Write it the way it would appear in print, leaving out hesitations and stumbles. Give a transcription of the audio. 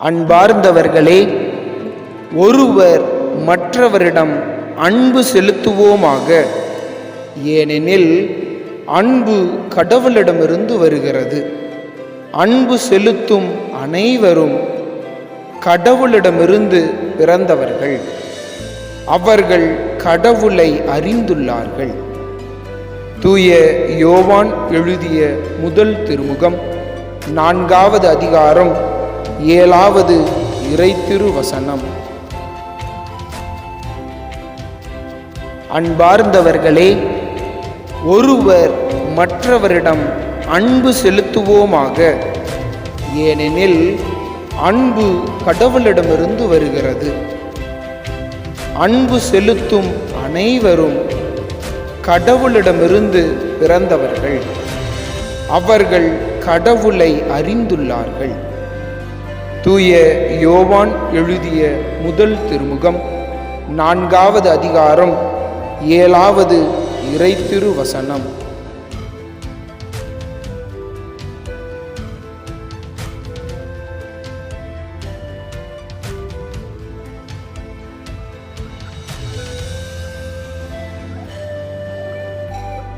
அன்பார்ந்தவர்களே, ஒருவர் மற்றவரிடம் அன்பு செலுத்துவோமாக. ஏனெனில் அன்பு கடவுளிடமிருந்து வருகிறது. அன்பு செலுத்தும் அனைவரும் கடவுளிடமிருந்து பிறந்தவர்கள். அவர்கள் கடவுளை அறிந்துள்ளார்கள். தூய யோவான் எழுதிய முதல் திருமுகம் 4வது அதிகாரம் 7வது இறைத்திருவசனம். அன்பார்ந்தவர்களே, ஒருவர் மற்றவரிடம் அன்பு செலுத்துவோமாக. ஏனெனில் அன்பு கடவுளிடமிருந்து வருகிறது. அன்பு செலுத்தும் அனைவரும் கடவுளிடமிருந்து பிறந்தவர்கள். அவர்கள் கடவுளை அறிந்துள்ளார்கள். தூய யோவான் எழுதிய முதல் திருமுகம் 4வது அதிகாரம் 7வது இறைத்திருவசனம்.